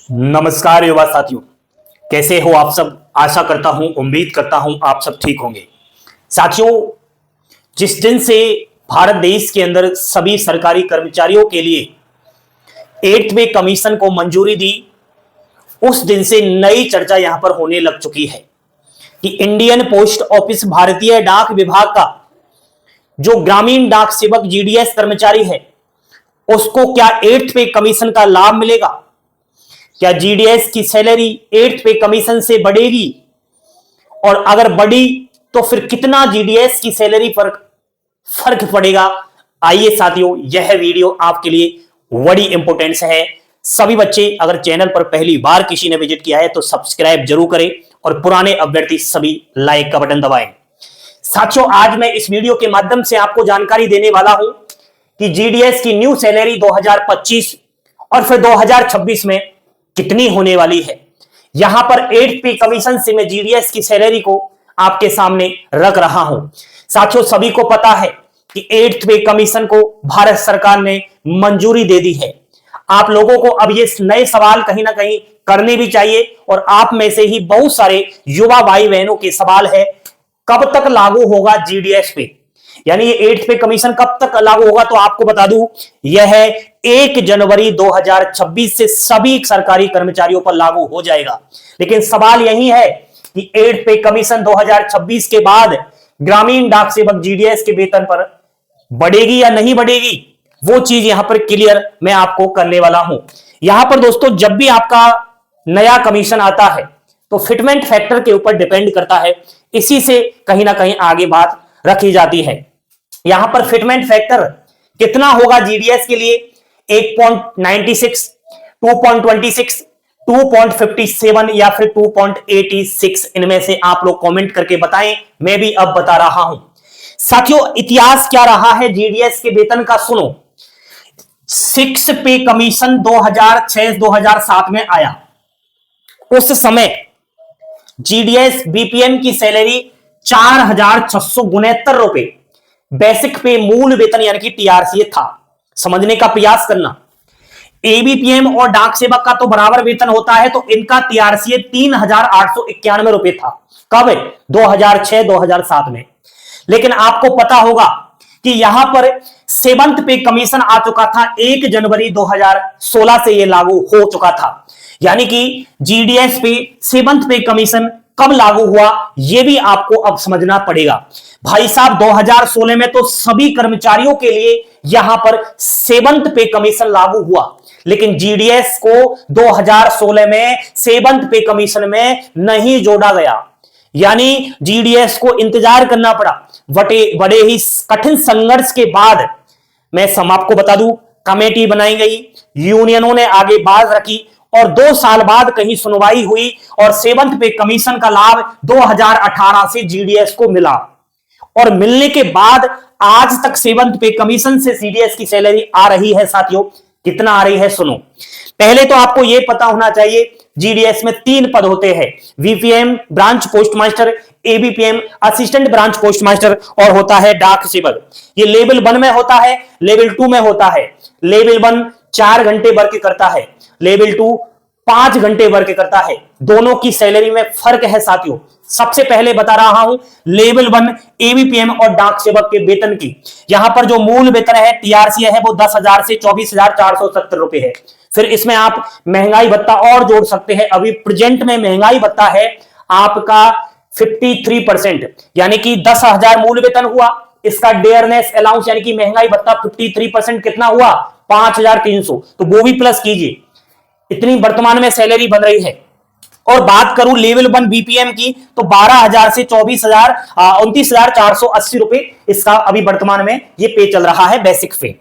नमस्कार युवा साथियों, कैसे हो आप सब। आशा करता हूं, उम्मीद करता हूं आप सब ठीक होंगे। साथियों, जिस दिन से भारत देश के अंदर सभी सरकारी कर्मचारियों के लिए 8th पे कमीशन को मंजूरी दी, उस दिन से नई चर्चा यहां पर होने लग चुकी है कि इंडियन पोस्ट ऑफिस, भारतीय डाक विभाग का जो ग्रामीण डाक सेवक जीडीएस कर्मचारी है, उसको क्या 8th पे कमीशन का लाभ मिलेगा। क्या जीडीएस की सैलरी 8th पे कमीशन से बढ़ेगी, और अगर बढ़ी तो फिर कितना जीडीएस की सैलरी पर फर्क पड़ेगा। आइए साथियों, यह वीडियो आपके लिए बड़ी इंपॉर्टेंस है। सभी बच्चे अगर चैनल पर पहली बार किसी ने विजिट किया है तो सब्सक्राइब जरूर करें और पुराने अभ्यर्थी सभी लाइक का बटन दबाएं। साथियों, आज मैं इस वीडियो के माध्यम से आपको जानकारी देने वाला हूं कि जीडीएस की न्यू सैलरी 2025 और फिर 2026 में कितनी होने वाली है। यहां पर 8th पे कमीशन से मैं जीडीएस की सैलरी को आपके सामने रख रहा हूं। साथियों, सभी को पता है कि 8th पे कमीशन को भारत सरकार ने मंजूरी दे दी है। आप लोगों को अब ये नए सवाल कहीं ना कहीं करने भी चाहिए, और आप में से ही बहुत सारे युवा भाई बहनों के सवाल है, कब तक लागू होगा जीडीएस पे, यानी ये 8th पे कमीशन कब तक लागू होगा। तो आपको बता दूं, यह 1 जनवरी 2026 से सभी सरकारी कर्मचारियों पर लागू हो जाएगा। लेकिन सवाल यही है कि 8th पे कमीशन 2026 के बाद ग्रामीण डाक सेवक जीडीएस के वेतन पर बढ़ेगी या नहीं बढ़ेगी, वो चीज यहां पर क्लियर मैं आपको करने वाला हूं। यहां पर दोस्तों, जब भी आपका नया कमीशन आता है तो फिटमेंट फैक्टर के ऊपर डिपेंड करता है, इसी से कहीं ना कहीं आगे बात रखी जाती है। यहां पर फिटमेंट फैक्टर कितना होगा जीडीएस के लिए, 8.96, 2.26, 2.57 या फिर 2.86, इनमें से आप लोग कमेंट करके बताएं, मैं भी अब बता रहा हूं। साथियों, इतिहास क्या रहा है जीडीएस के वेतन का, सुनो। 6 पे कमीशन 2006-2007 में आया। उस समय जीडीएस बीपीएम की सैलरी 4,669 रुपए बेसिक पे मूल वेतन यानी कि टीआरसीए था। समझने का प्रयास करना, एबीपीएम और डाक सेवक का तो बराबर वेतन होता है, तो इनका टीआरसीए 3,891 रुपए था। कब? 2006-2007 में। लेकिन आपको पता होगा कि यहां पर 7th पे कमीशन आ चुका था, 1 जनवरी 2016 से यह लागू हो चुका था। यानी कि जीडीएस पे 7th पे कमीशन कब लागू हुआ, यह भी आपको अब समझना पड़ेगा। भाई साहब, 2016 में तो सभी कर्मचारियों के लिए यहां पर 7th पे कमीशन लागू हुआ, लेकिन जीडीएस को 2016 में 7th पे कमीशन में नहीं जोड़ा गया। यानी जीडीएस को इंतजार करना पड़ा। बड़े ही कठिन संघर्ष के बाद मैं आपको बता दूं, कमेटी बनाई गई, यूनियनों ने आगे बात रखी, और 2 साल बाद कहीं सुनवाई हुई और 7th पे कमीशन का लाभ 2018 से जीडीएस को मिला। और मिलने के बाद आज तक 7th पे कमीशन से जीडीएस की सैलरी आ रही है। साथियों, कितना आ रही है सुनो। पहले तो आपको यह पता होना चाहिए, जीडीएस में 3 पद होते हैं, VPM branch post master, ABPM assistant branch post master, और होता है डाक सेवक। ये लेवल 1 में होता है, लेवल 2 में होता है। लेवल 1 4 घंटे वर्क करता है, लेवल 2 5 घंटे वर्क करता है। दोनों की सैलरी में फर्क है साथियों। सबसे पहले बता रहा हूं लेवल 1 एबीपीएम और डाक सेवक के वेतन की। यहां पर जो मूल वेतन है, टीआरसीए है, वो 10,000 से 24,470 रुपए है। फिर इसमें आप महंगाई भत्ता और जोड़ सकते हैं। अभी प्रेजेंट में महंगाई भत्ता है आपका 53%, यानी कि 10,000 मूल वेतन हुआ, इसका डेयरनेस अलाउंस यानी कि महंगाई भत्ता 53% कितना हुआ, 5,300, तो वो भी प्लस कीजिए। इतनी वर्तमान में सैलरी बन रही है। और बात करूं लेवल 1 बीपीएम की, तो 12,000 से 29,480 रुपए इसका अभी वर्तमान में ये पे चल रहा है, बेसिक पे।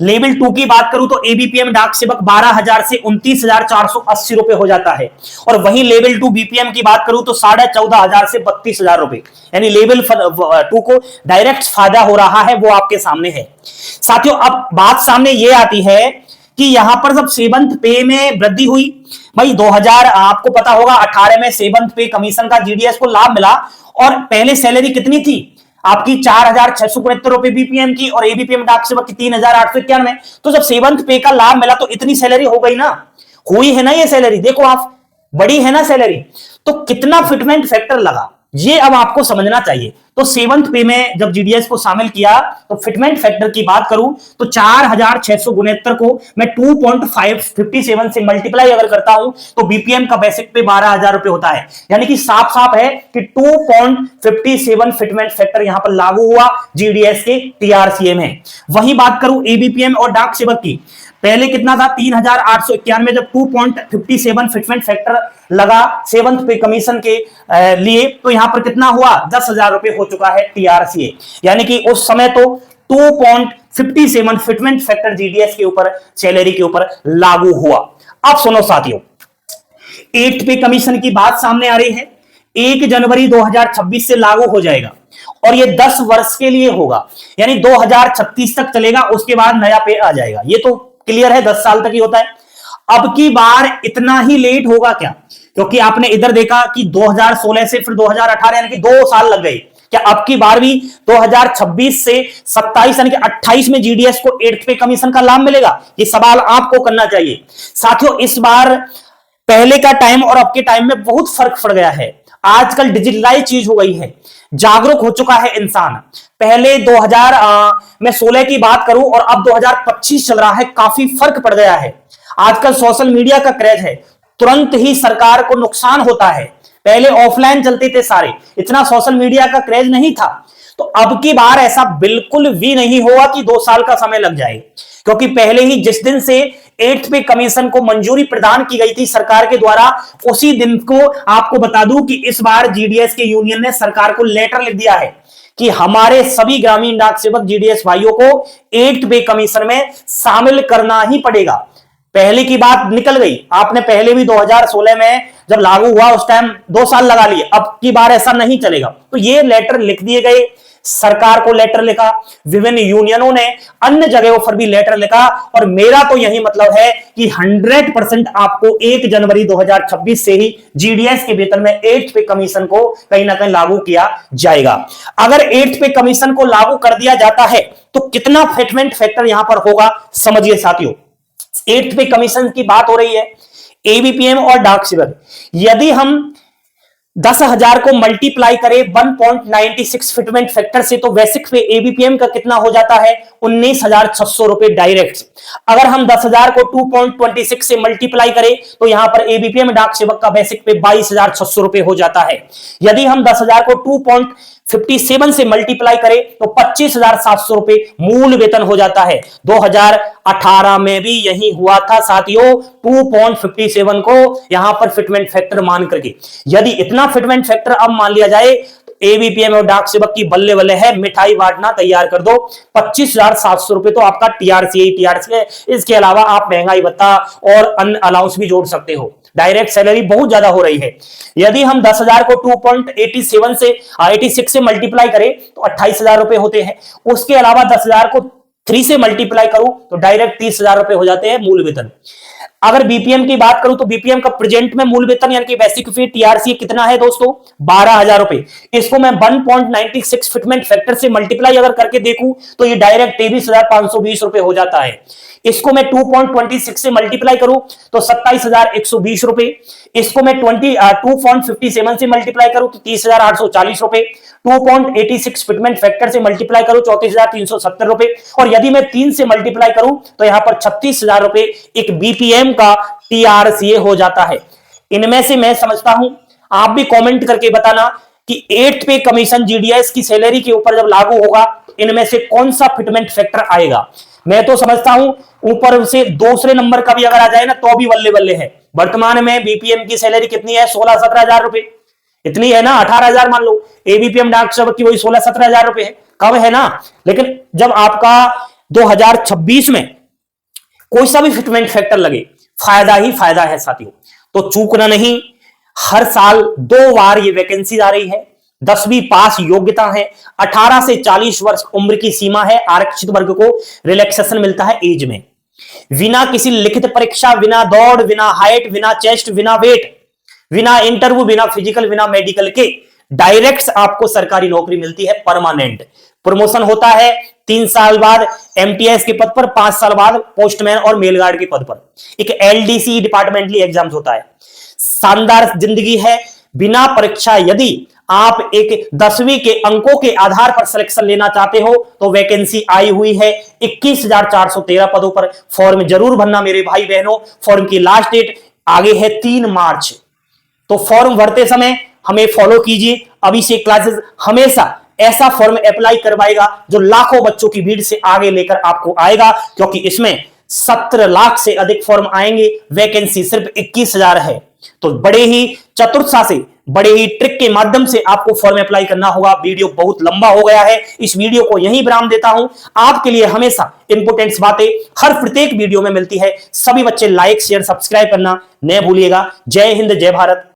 लेवल 2 की बात करूं तो एबीपीएम डाक सेवक 12,000 से 29,480 रुपए हो जाता है। और वहीं लेवल 2 बीपीएम की बात करूं तो 14,500 से 32,000 रुपए, यानी लेवल 2 को डायरेक्ट फायदा हो रहा है, वो आपके सामने है। साथियों, अब बात सामने ये आती है कि यहां पर जब 7th पे में वृद्धि हुई, भाई 2000 आपको पता होगा 18 में 7th पे कमीशन का जीडीएस को लाभ मिला, और पहले सैलरी कितनी थी आपकी, 4,669 रुपए बीपीएम की, और एबीपीएम डाक सेवक की 3,891। तो जब 7th पे का लाभ मिला तो इतनी सैलरी हो गई ना, हुई है ना ये सैलरी, देखो आप, बड़ी है ना सैलरी, तो कितना फिटमेंट फैक्टर लगा ये अब आपको समझना चाहिए। तो 7th पे में जब जीडीएस को शामिल किया तो फिटमेंट फैक्टर की बात करूं तो 4669 को मैं 2.557 से मल्टीप्लाई अगर करता हूं तो बीपीएम का बेसिक पे 12,000 रुपए होता है। यानी कि साफ साफ है कि 2.57 फिटमेंट फैक्टर यहां पर लागू हुआ जीडीएस के टीआरसीए में। वही बात करूं एबीपीएम और डाक सेवक की, पहले कितना था 3,891, जब 2.57 फिटमेंट फैक्टर लगा 7th पे कमीशन के लिए तो यहां पर कितना हुआ 10,000 रुपए हो चुका है टीआरसीए। यानी कि उस समय तो 2.57 फिटमेंट फैक्टर जीडीएस के ऊपर सैलरी के ऊपर लागू हुआ। अब सुनो साथियों, 8th पे कमीशन की बात सामने आ रही है, 1 जनवरी 2026 से लागू हो जाएगा और ये 10 वर्ष के लिए होगा, यानी 2036 तक चलेगा, उसके बाद नया पे आ जाएगा। ये तो क्लियर है, 10 साल तक ही होता है। अब की बार इतना ही लेट होगा क्या? क्योंकि आपने इधर देखा कि 2016 से फिर 2018 यानी कि 2 साल लग गए, क्या अब की बार भी 2026 से 27 यानी कि 28 में जीडीएस को 8th पे कमीशन का लाभ मिलेगा? ये सवाल आपको करना चाहिए। साथियों, इस बार पहले का टाइम और अब के टाइम में बहुत फर्क पड़ गया है। आजकल डिजिटलाइज चीज हो गई है, जागरूक हो चुका है इंसान। पहले 2016 की बात करूं और अब 2025 चल रहा है, काफी फर्क पड़ गया है। आजकल सोशल मीडिया का क्रेज है, तुरंत ही सरकार को नुकसान होता है। पहले ऑफलाइन चलते थे सारे, इतना सोशल मीडिया का क्रेज नहीं था। तो अब की बार ऐसा बिल्कुल भी नहीं होगा कि 2 साल का समय लग जाए, क्योंकि पहले ही जिस दिन से 8th पे कमीशन को मंजूरी प्रदान की गई थी सरकार के द्वारा, उसी दिन को आपको बता दूं कि इस बार जीडीएस के यूनियन ने सरकार को लेटर लिख दिया है कि हमारे सभी ग्रामीण डाक सेवक जीडीएस भाइयों को 8th पे कमीशन में शामिल करना ही पड़ेगा। पहले की बात निकल गई, आपने पहले भी 2016 में जब लागू हुआ उस टाइम 2 साल लगा लिए, अब की बार ऐसा नहीं चलेगा। तो ये लेटर लिख दिए गए, सरकार को लेटर लिखा, विभिन्न यूनियनों ने अन्य जगहों पर भी लेटर लिखा, और मेरा तो यही मतलब है कि 100% आपको 1 जनवरी 2026 से ही जीडीएस के वेतन में 8th पे कमीशन को कहीं ना कहीं लागू किया जाएगा। अगर 8th पे कमीशन को लागू कर दिया जाता है तो कितना फिटमेंट फैक्टर यहां पर होगा, समझिए साथियों। 8th पे कमीशन की बात हो रही है, एबीपीएम और डाक सेवक, यदि हम 10,000 को मल्टीप्लाई करें 1.96 फिटमेंट फैक्टर से तो बेसिक पे एबीपीएम का कितना हो जाता है 19,600 रुपए डायरेक्ट। अगर हम 10,000 को 2.26 से मल्टीप्लाई करें तो यहां पर एबीपीएम डाक सेवक का बेसिक पे 22,600 रुपए हो जाता है। यदि हम 10,000 को 2.57 से मल्टीप्लाई करें तो 25,700 रुपए मूल वेतन हो जाता है। 2018 में भी यही हुआ था साथियों, 2.57 को यहां पर फिटमेंट फैक्टर मान करके। यदि इतना फिटमेंट फैक्टर अब मान लिया जाए तो एबीपीएम और डाक सेवक की बल्ले बल्ले है, मिठाई बांटना तैयार कर दो। 25,700 रुपए तो आपका टीआरसी है। इसके अलावा आप महंगाई भत्ता और अन्य अलाउंस भी जोड़ सकते हो। डायरेक्ट सैलरी बहुत ज्यादा हो रही है। यदि हम 10,000 को 2.87 से 86 से मल्टीप्लाई करें तो 28,000 रुपए होते हैं। उसके अलावा 10,000 को 3 से मल्टीप्लाई करूं तो डायरेक्ट 30,000 रुपए हो जाते हैं मूल वेतन। अगर बीपीएम की बात करूं तो बीपीएम का प्रेजेंट में मूल वेतन यानी कि बेसिक पे टीआरसी कितना है दोस्तों, 12,000 रुपए। इसको मैं 1.96 फिटमेंट फैक्टर से मल्टीप्लाई अगर करके देखूं तो ये डायरेक्ट 23,520 रुपए हो जाता है। इसको मैं 2.26 से मल्टीप्लाई करूं तो 27,120 रुपए। इसको मैं 2.57 से मल्टीप्लाई करूं तो 30,840 रुपए। 2.86 फिटमेंट फैक्टर से मल्टीप्लाई करूं 34,370 रुपए। और यदि मैं 3 से मल्टीप्लाई करूं तो यहां पर 36,000 रुपए एक बीपीएम का टीआरसीए हो जाता है। इनमें से मैं समझता हूं, आप भी कमेंट करके बताना कि 8th पे कमीशन जीडीएस की सैलरी के ऊपर जब लागू होगा तो इनमें से कौन सा फिटमेंट फैक्टर आएगा। मैं तो समझता हूं ऊपर से दूसरे नंबर का भी अगर आ जाए ना तो भी बल्ले बल्ले है। वर्तमान में बीपीएम की सैलरी कितनी है, 16-17 रुपए, इतनी है ना, 18,000 मान लो। एबीपीएम डाक सेवक की वही 16-17 रुपए है, कम है ना। लेकिन जब आपका 2026 में कोई सा भी फिटमेंट फैक्टर लगे, फायदा ही फायदा है साथियों। तो चूकना नहीं, हर साल 2 बार ये वैकेंसी आ रही है। 10वीं पास योग्यता है, 18 से 40 वर्ष उम्र की सीमा है। आरक्षित वर्ग को रिलैक्सेशन मिलता है एज में, बिना किसी लिखित परीक्षा, बिना दौड़, बिना हाइट, बिना चेस्ट, बिना वेट, बिना इंटरव्यू, बिना फिजिकल, बिना मेडिकल के डायरेक्ट आपको सरकारी नौकरी मिलती है। परमानेंट प्रमोशन होता है 3 साल बाद एमटीएस के पद पर, 5 साल बाद पोस्टमैन और मेलगार्ड के पद पर। एक एलडीसी डिपार्टमेंटली एग्जाम होता है। शानदार जिंदगी है। बिना परीक्षा यदि आप एक 10वीं के अंकों के आधार पर सिलेक्शन लेना चाहते हो तो वैकेंसी आई हुई है 21,413 पदों पर। फॉर्म जरूर भरना मेरे भाई बहनों। फॉर्म की लास्ट डेट आगे है 3 मार्च। तो फॉर्म भरते समय हमें फॉलो कीजिए। अभिषेक क्लासेस हमेशा ऐसा फॉर्म अप्लाई करवाएगा जो लाखों बच्चों की भीड़ से आगे लेकर आपको आएगा, क्योंकि इसमें 17 लाख से अधिक फॉर्म आएंगे, वैकेंसी सिर्फ 21,000 है। तो बड़े ही चतुरता से, बड़े ही ट्रिक के माध्यम से आपको फॉर्म अप्लाई करना होगा। वीडियो बहुत लंबा हो गया है, इस वीडियो को यहीं विराम देता हूं। आपके लिए हमेशा इंपोर्टेंट बातें हर प्रत्येक वीडियो में मिलती है। सभी बच्चे लाइक शेयर सब्सक्राइब करना न भूलिएगा। जय हिंद, जय भारत।